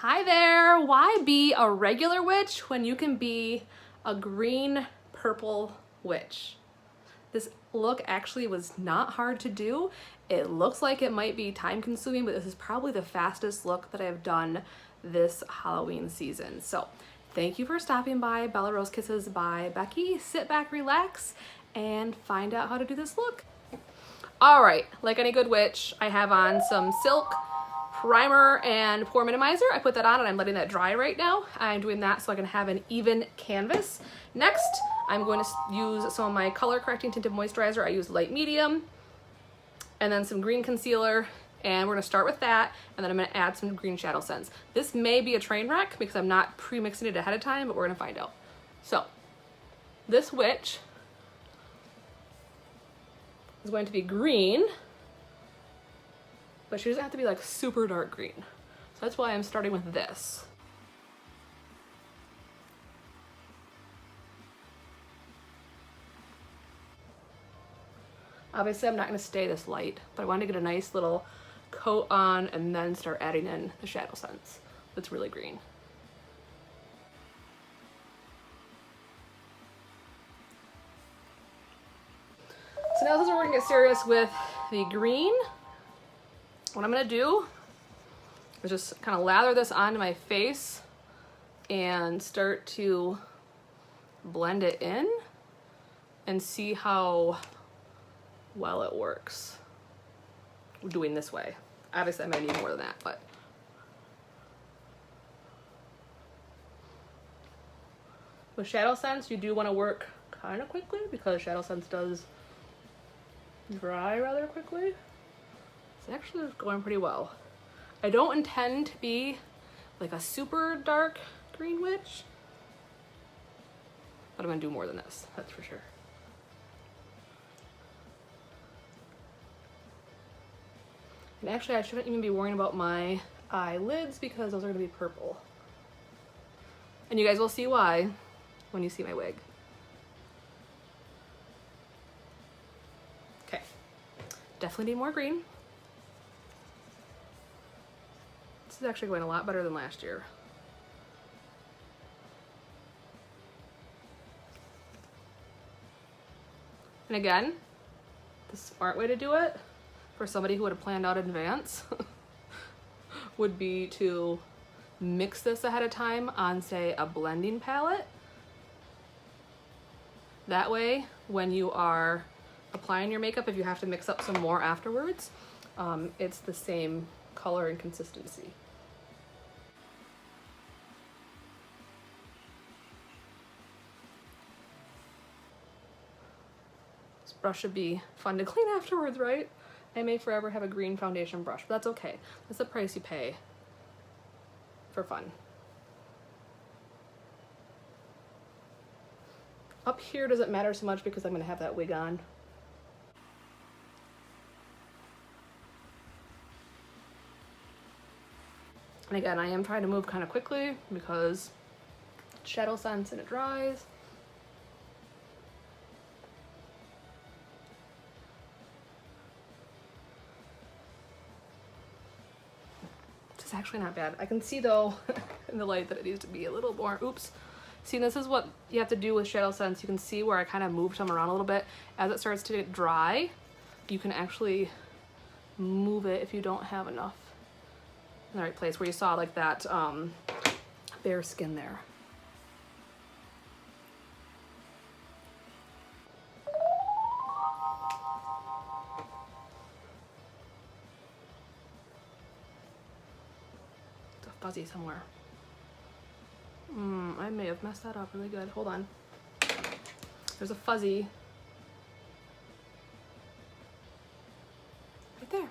Hi there! Why be a regular witch when you can be a green purple witch? This look actually was not hard to do. It looks like it might be time consuming, but this is probably the fastest look that I've done this Halloween season. So thank you for stopping by Bella Rose Kisses by Becky. Sit back, relax, and find out how to do this look. All right, like any good witch, I have on some silk primer and pore minimizer. I put that on and I'm letting that dry right now. I'm doing that so I can have an even canvas. Next, I'm going to use some of my color correcting tinted moisturizer. I use light medium and then some green concealer, and we're gonna start with that, and then I'm gonna add some green shadow scents. This may be a train wreck because I'm not pre-mixing it ahead of time, but we're gonna find out. So, this witch is going to be green, but she doesn't have to be like super dark green. So that's why I'm starting with this. Obviously I'm not gonna stay this light, but I wanted to get a nice little coat on and then start adding in the shadow scents. That's really green. So now since we're gonna get serious with the green, what I'm gonna do is just kind of lather this onto my face and start to blend it in and see how well it works. We're doing this way. Obviously I might need more than that, but with shadow scents you do want to work kind of quickly because shadow scents does dry rather quickly. It's actually going pretty well. I don't intend to be like a super dark green witch, but I'm gonna do more than this, that's for sure. And actually I shouldn't even be worrying about my eyelids because those are gonna be purple. And you guys will see why when you see my wig. Okay, definitely need more green. This is actually going a lot better than last year. And again, the smart way to do it for somebody who would have planned out in advance would be to mix this ahead of time on, say, a blending palette. That way, when you are applying your makeup, if you have to mix up some more afterwards, it's the same color and consistency. This brush should be fun to clean afterwards, right? I may forever have a green foundation brush, but that's okay. That's the price you pay for fun. Up here doesn't matter so much because I'm gonna have that wig on. And again, I am trying to move kind of quickly because shadow scents and it dries. It's actually not bad. I can see though in the light that it needs to be a little more, oops. See, this is what you have to do with shadow scents. You can see where I kind of moved them around a little bit. As it starts to get dry, you can actually move it if you don't have enough in the right place, where you saw like that bare skin there. It's a fuzzy somewhere. I may have messed that up really good. Hold on. There's a fuzzy right there.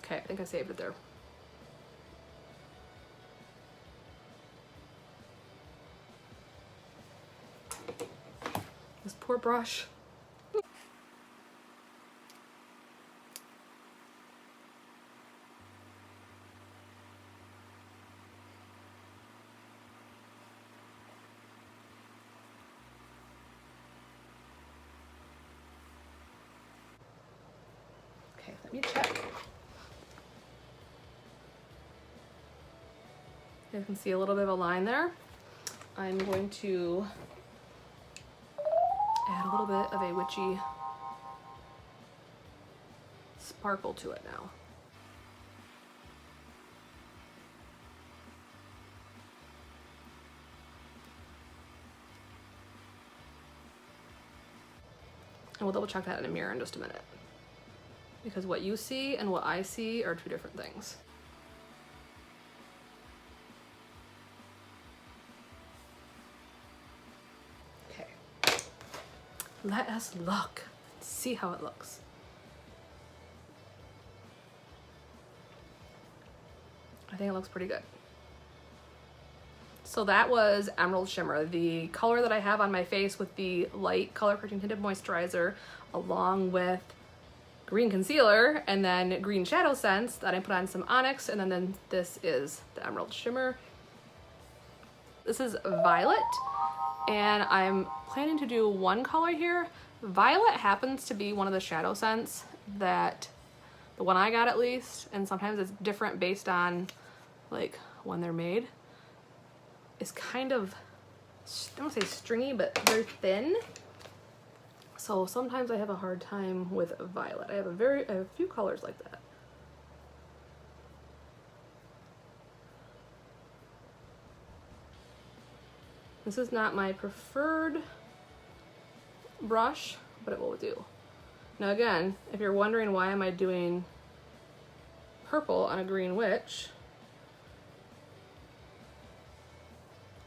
Okay, I think I saved it there. This poor brush. Let me check. You can see a little bit of a line there. I'm going to add a little bit of a witchy sparkle to it now. And we'll double check that in a mirror in just a minute. Because what you see and what I see are two different things. Okay. Let us look and see how it looks. I think it looks pretty good. So that was Emerald Shimmer, the color that I have on my face with the light Color Correcting Tinted Moisturizer, along with green concealer and then green shadow sense that I put on some Onyx, and then this is the Emerald Shimmer. This is Violet, and I'm planning to do one color here. Violet happens to be one of the shadow scents that, the one I got at least, and sometimes it's different based on like when they're made. Is kind of, I don't want to say stringy, but very thin. So sometimes I have a hard time with Violet. I have a few colors like that. This is not my preferred brush, but it will do. Now again, if you're wondering why am I doing purple on a green witch,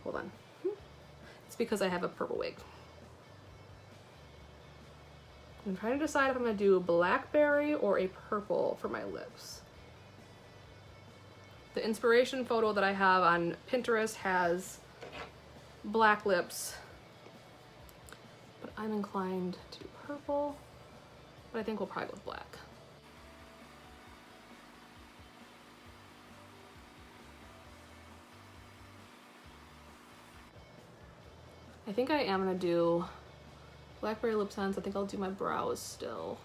hold on. It's because I have a purple wig. I'm trying to decide if I'm gonna do blackberry or a purple for my lips. The inspiration photo that I have on Pinterest has black lips, but I'm inclined to purple, but I think we'll probably go with black. I think I am gonna do blackberry lip sense. I think I'll do my brows still.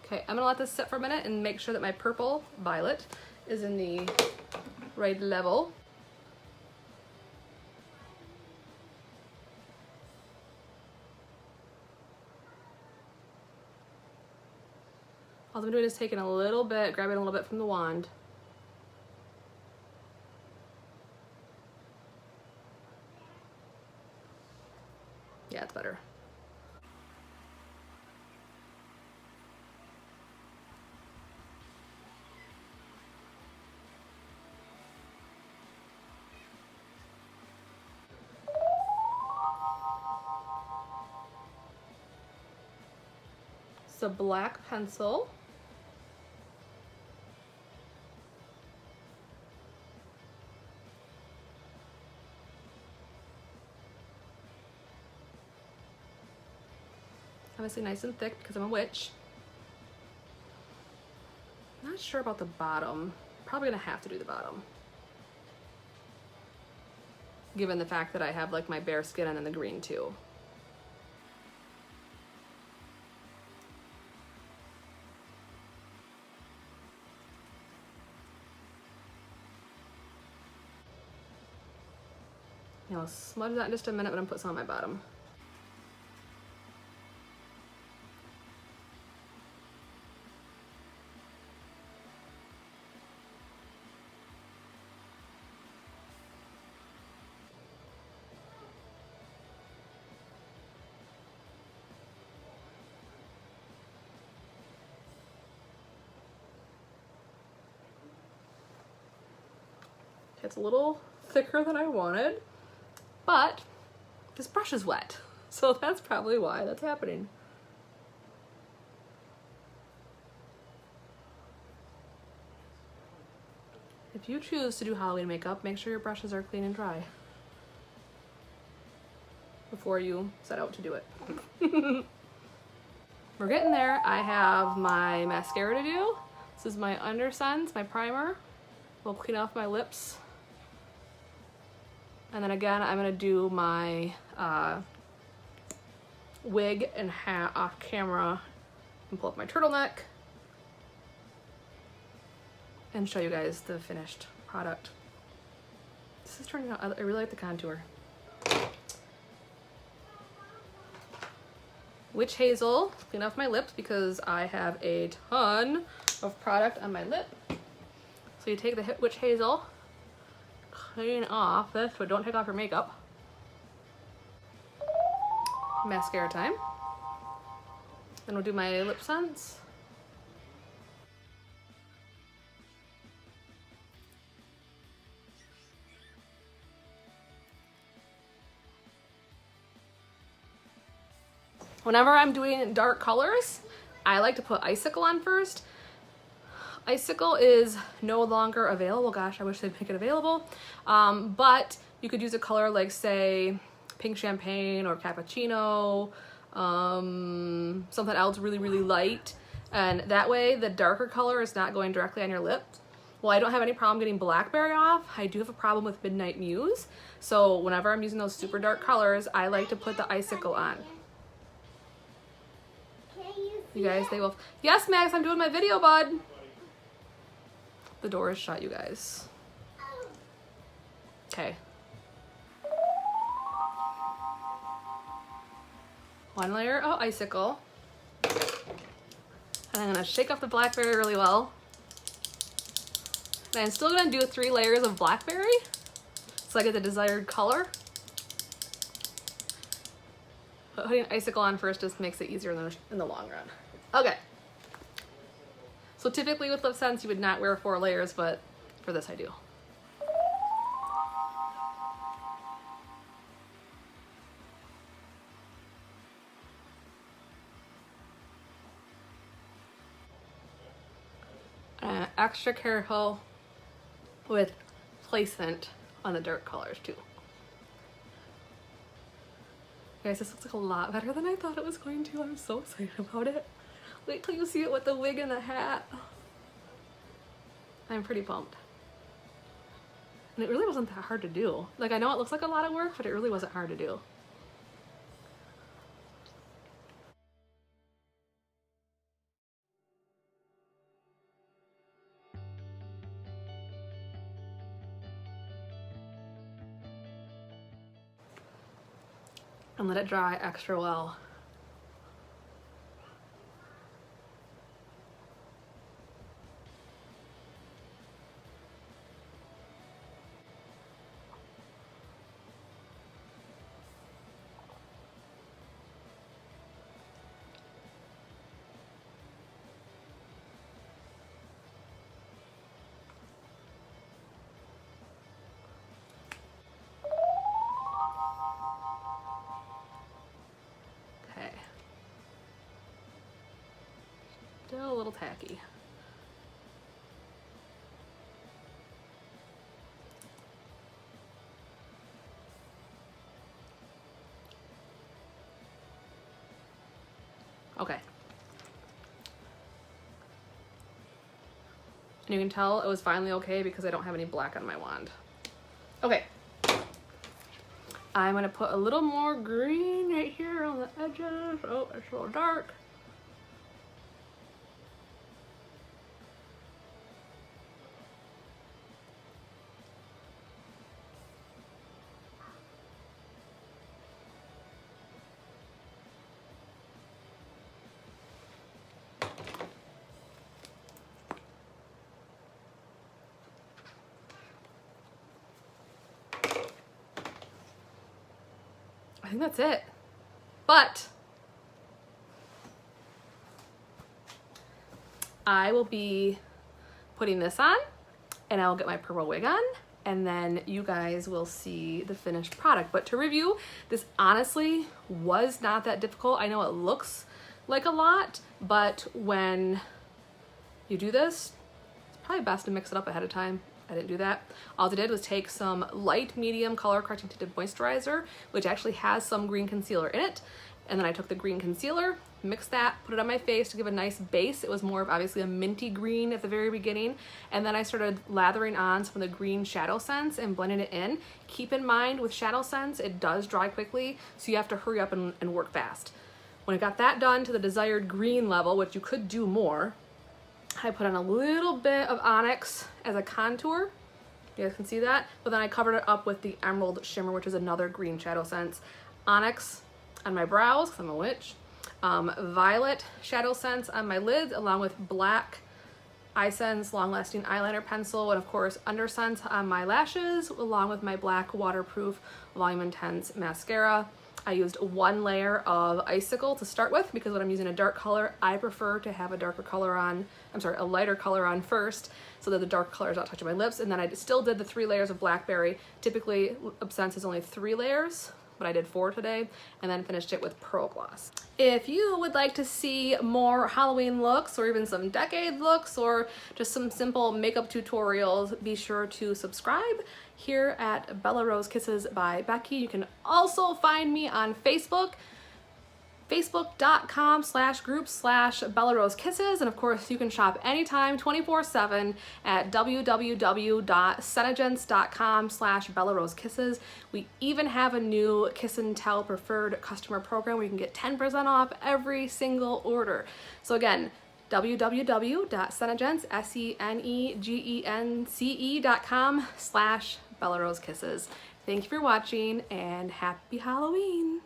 Okay, I'm gonna let this sit for a minute and make sure that my purple Violet is in the right level. All I'm doing is taking a little bit, grabbing a little bit from the wand. Yeah, it's better. So black pencil. Obviously nice and thick because I'm a witch. Not sure about the bottom. Probably gonna have to do the bottom, given the fact that I have like my bare skin and then the green too. I'll smudge that in just a minute, but I'm gonna put some on my bottom. It's a little thicker than I wanted, but this brush is wet, so that's probably why that's happening. If you choose to do Halloween makeup, make sure your brushes are clean and dry before you set out to do it. We're getting there. I have my mascara to do. This is my Undersense, my primer. We'll clean off my lips And then again, I'm gonna do my wig and hat off camera and pull up my turtleneck and show you guys the finished product. This is turning out, I really like the contour. Witch Hazel, clean off my lips because I have a ton of product on my lip. So you take the Witch Hazel, clean off this, but don't take off your makeup. Mascara time. Then we'll do my lip scents. Whenever I'm doing dark colors, I like to put Icicle on first. Icicle is no longer available. Gosh, I wish they'd make it available. But you could use a color like, say, Pink Champagne or Cappuccino, something else really, really light. And that way, the darker color is not going directly on your lips. Well, I don't have any problem getting Blackberry off. I do have a problem with Midnight Muse. So whenever I'm using those super dark colors, I like to put the Icicle on. You guys, they will. Yes, Max, I'm doing my video, bud. The door is shut, you guys. Okay. One layer of Icicle. And I'm gonna shake up the Blackberry really well. And I'm still gonna do 3 layers of Blackberry so I get the desired color. But putting Icicle on first just makes it easier in the long run. Okay. So typically with lip scents, you would not wear 4 layers, but for this I do. And extra careful with placement on the dark colors too. Guys, this looks like a lot better than I thought it was going to. I'm so excited about it. Wait till you see it with the wig and the hat. I'm pretty pumped. And it really wasn't that hard to do. Like, I know it looks like a lot of work, but it really wasn't hard to do. And let it dry extra well. Still a little tacky. Okay. And you can tell it was finally okay because I don't have any black on my wand. Okay. I'm gonna put a little more green right here on the edges. Oh, it's a little dark. I think that's it. But I will be putting this on and I'll get my purple wig on and then you guys will see the finished product. But to review, this honestly was not that difficult. I know it looks like a lot, but when you do this, it's probably best to mix it up ahead of time. I didn't do that. All I did was take some light medium color correcting tinted moisturizer, which actually has some green concealer in it, And then I took the green concealer, mixed that, put it on my face to give a nice base. It was more of obviously a minty green at the very beginning. And then I started lathering on some of the green Shadow Sense and blending it in. Keep in mind with Shadow Sense, it does dry quickly, so you have to hurry up and work fast. When I got that done to the desired green level, which you could do more, I put on a little bit of Onyx as a contour. You guys can see that. But then I covered it up with the Emerald Shimmer, which is another green Shadow Sense. Onyx on my brows, because I'm a witch. Violet Shadow Sense on my lids, along with black iSense Long Lasting Eyeliner Pencil, and of course Undersense on my lashes, along with my black waterproof Volume Intense mascara. I used one layer of Icicle to start with because when I'm using a dark color, I prefer to have a darker color on, a lighter color on first so that the dark color is not touching my lips. And then I still did the 3 layers of Blackberry. Typically, Obsessed is only 3 layers, but I did 4 today, and then finished it with Pearl Gloss. If you would like to see more Halloween looks or even some decade looks or just some simple makeup tutorials, be sure to subscribe here at Bella Rose Kisses by Becky. You can also find me on Facebook, facebook.com/group/Bella Rose Kisses, and of course you can shop anytime 24/7 at www.senegence.com/Bella Rose Kisses. We even have a new Kiss and Tell preferred customer program where you can get 10% off every single order. So again, www.senegence, SENEGENCE.com/Bella Rose Kisses. Thank you for watching and happy Halloween.